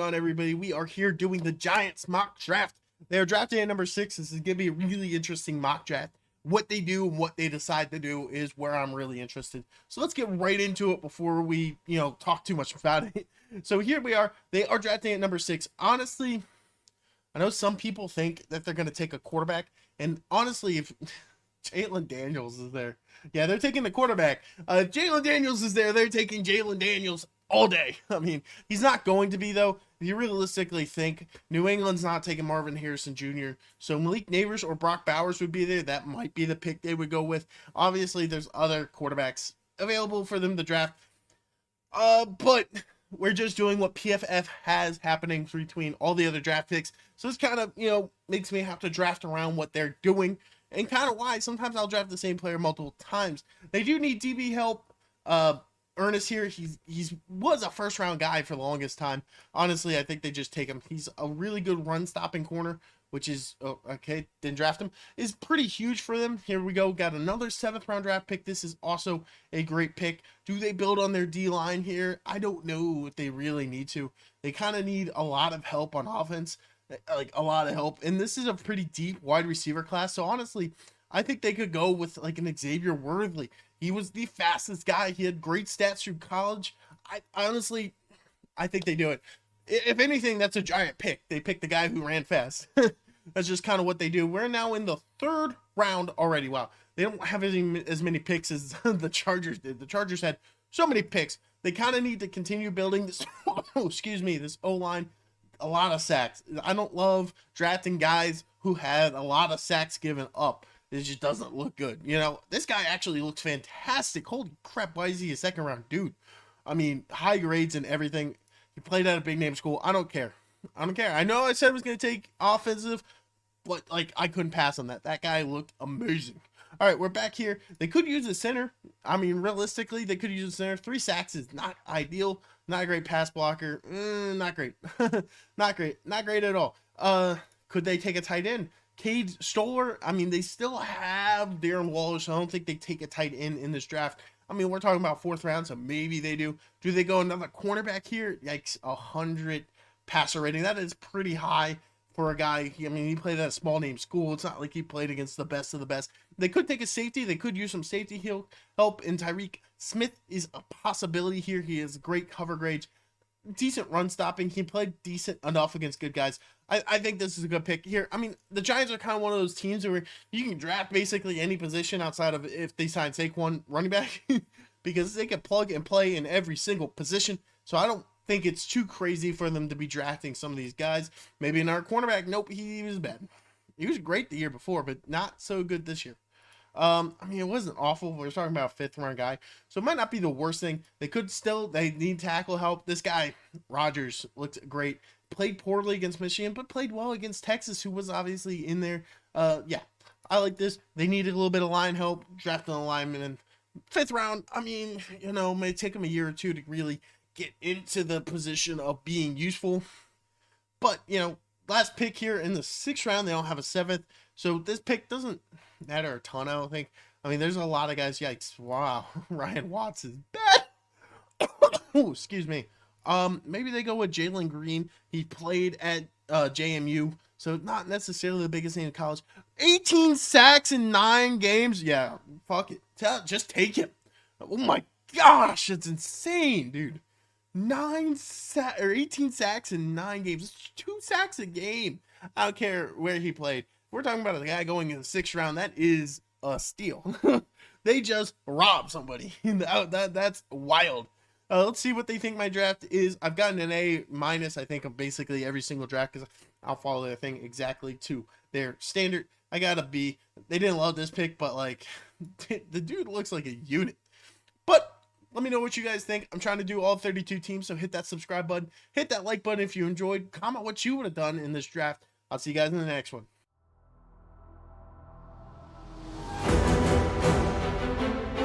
On everybody, we are here doing the Giants mock draft. They are drafting at number 6. This is going to be a really interesting mock draft. What they do and what they decide to do is where I'm really interested. So let's get right into it before we, talk too much about it. So here we are. They are drafting at number 6. Honestly, I know some people think that they're going to take a quarterback, and honestly, if Jalen Daniels is there, yeah, they're taking the quarterback. Jalen Daniels is there, they're taking Jalen Daniels all day. I mean, he's not going to be, though. If you realistically think New England's not taking Marvin Harrison Jr., so Malik Neighbors or Brock Bowers would be there. That might be the pick they would go with. Obviously, there's other quarterbacks available for them to draft. But we're just doing what PFF has happening between all the other draft picks. So this kind of, makes me have to draft around what they're doing. And kind of why sometimes I'll draft the same player multiple times. They do need DB help. Ernest here, he's was a first round guy for the longest time. Honestly, I think they just take him. He's a really good run stopping corner, which is okay. Didn't draft him. Is pretty huge for them. Here we go. Got another 7th round draft pick. This is also a great pick. Do they build on their D line here? I don't know if they really need to. They kind of need a lot of help on offense, like a lot of help. And this is a pretty deep wide receiver class. So honestly, I think they could go with like an Xavier Worthy. He was the fastest guy. He had great stats through college. I honestly think they do it. If anything, that's a Giant pick. They pick the guy who ran fast. That's just kind of what they do. We're now in the 3rd round already. Wow. They don't have as many picks as the Chargers did. The Chargers had so many picks. They kind of need to continue building this, this O-line. A lot of sacks. I don't love drafting guys who had a lot of sacks given up. It just doesn't look good. This guy actually looks fantastic. Holy crap, why is he a 2nd round dude? I mean, high grades and everything. He played at a big name school. I don't care. I know I said I was going to take offensive, but I couldn't pass on that. That guy looked amazing. All right, we're back here. They could use a center. I mean, realistically, they could use a center. 3 sacks is not ideal. Not a great pass blocker. Not great. Not great. Not great at all. Could they take a tight end? Cade Stoller, I mean, they still have Darren Waller, so I don't think they take a tight end in this draft. I mean, we're talking about 4th round, so maybe they do. Do they go another cornerback here? Yikes, 100 passer rating. That is pretty high for a guy. He played at a small name school. It's not like he played against the best of the best. They could take a safety. They could use some safety help, and Tyreek Smith is a possibility here. He has great cover grades. Decent run stopping. He played decent enough against good guys. I think this is a good pick here. I mean, the Giants are kind of one of those teams where you can draft basically any position outside of if they sign Saquon running back because they can plug and play in every single position. So I don't think it's too crazy for them to be drafting some of these guys. Maybe another cornerback. Nope, he was bad. He was great the year before, but not so good this year. It wasn't awful. We're talking about a 5th round guy, so it might not be the worst thing. They need tackle help. This guy, Rogers, looked great. Played poorly against Michigan, but played well against Texas, who was obviously in there. Yeah, I like this. They needed a little bit of line help, drafting a lineman in 5th round. May take them a year or two to really get into the position of being useful. But, last pick here in the 6th round, they don't have a 7th. So this pick doesn't matter a ton, I don't think. There's a lot of guys. Yikes. Wow. Ryan Watts is bad. Oh, excuse me. Maybe they go with Jalen Green. He played at JMU, so not necessarily the biggest name in college. 18 sacks in 9 games. Yeah, fuck it. Just take him. Oh my gosh, that's insane, dude. 18 sacks in 9 games. It's 2 sacks a game. I don't care where he played. We're talking about a guy going in the 6th round. That is a steal. They just robbed somebody. That's wild. Let's see what they think my draft is. I've gotten an A-, I think, of basically every single draft because I'll follow their thing exactly to their standard. I got a B. They didn't love this pick, but the dude looks like a unit. But let me know what you guys think. I'm trying to do all 32 teams, so hit that subscribe button. Hit that like button if you enjoyed. Comment what you would have done in this draft. I'll see you guys in the next one.